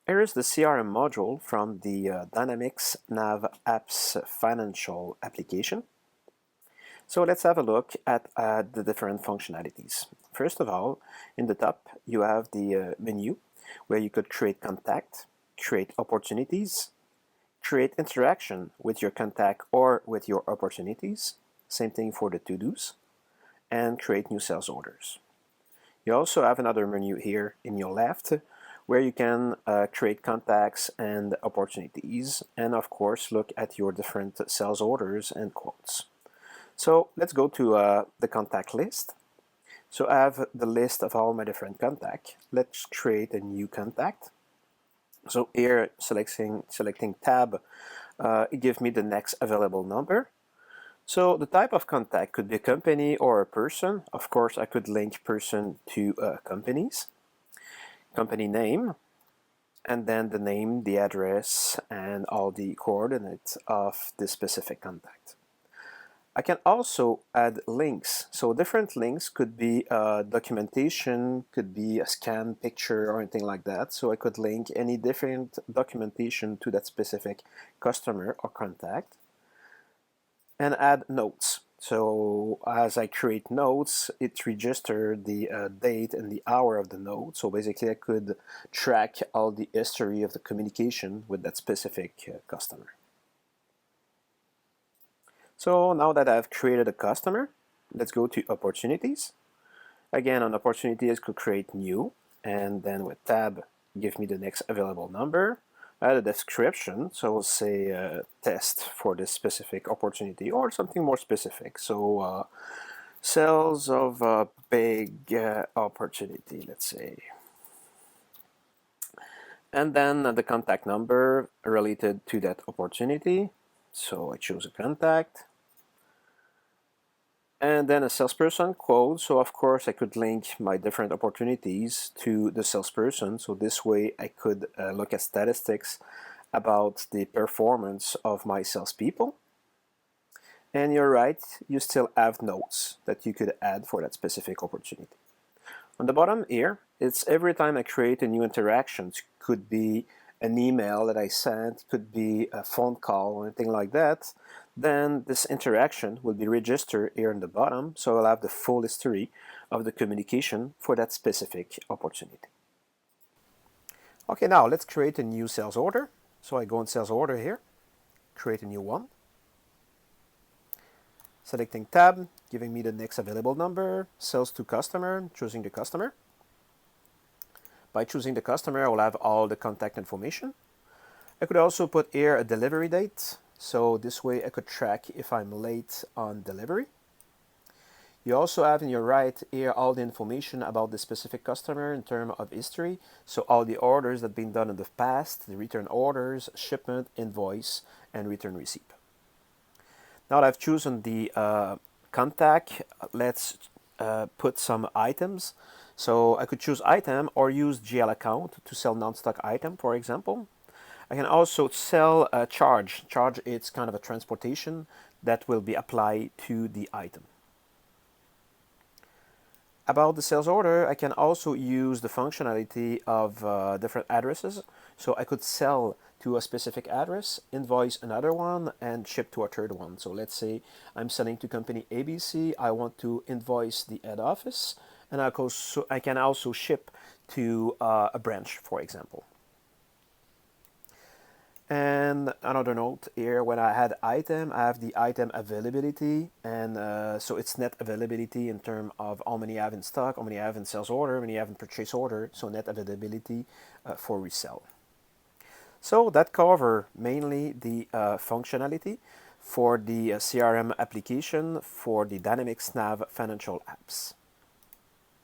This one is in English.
Here is the CRM module from the Dynamics Nav Apps Financial application. So let's have a look at the different functionalities. First of all, in the top, you have the menu where you could create contact, create opportunities, create interaction with your contact or with your opportunities. Same thing for the to-dos, and create new sales orders. You also have another menu here in your left where you can create contacts and opportunities, and of course look at your different sales orders and quotes. So let's go to the contact list. So I have the list of all my different contacts. Let's create a new contact. So here, selecting tab, it gives me the next available number. So the type of contact could be a company or a person. Of course, I could link person to companies. Company name, and then the name, the address, and all the coordinates of this specific contact. I can also add links. So different links could be documentation, could be a scan picture or anything like that. So I could link any different documentation to that specific customer or contact. And add notes. So as I create notes, it registers the date and the hour of the note. So basically I could track all the history of the communication with that specific customer. So now that I've created a customer, let's go to opportunities. Again, on opportunities, I could create new, and then with tab, give me the next available number. Add a description, so we'll say test for this specific opportunity or something more specific. So sales of a big opportunity, let's say. And then the contact number related to that opportunity. So I choose a contact. And then a salesperson quote. So of course I could link my different opportunities to the salesperson. So this way I could look at statistics about the performance of my salespeople. And you're right, you still have notes that you could add for that specific opportunity. On the bottom here, it's every time I create a new interaction. It could be an email that I sent, could be a phone call or anything like that. Then this interaction will be registered here in the bottom, so I'll have the full history of the communication for that specific opportunity. Okay, now let's create a new sales order. So I go in sales order here, create a new one. Selecting tab, giving me the next available number, sales to customer, choosing the customer. By choosing the customer, I will have all the contact information. I could also put here a delivery date, so this way I could track if I'm late on delivery. You also have in your right here all the information about the specific customer in terms of history, so all the orders that have been done in the past, the return orders, shipment, invoice, and return receipt. Now that I've chosen the contact, let's put some items. So I could choose item or use GL account to sell non-stock item, for example. I can also sell a charge. Charge, it's kind of a transportation that will be applied to the item. About the sales order, I can also use the functionality of different addresses. So I could sell to a specific address, invoice another one, and ship to a third one. So let's say I'm selling to company ABC. I want to invoice the head office, and I can also ship to a branch, for example. And another note here, when I had item, I have the item availability, and so it's net availability in terms of how many I have in stock, how many I have in sales order, how many I have in purchase order, so net availability for resell. So that cover mainly the functionality for the CRM application for the Dynamics Nav financial apps.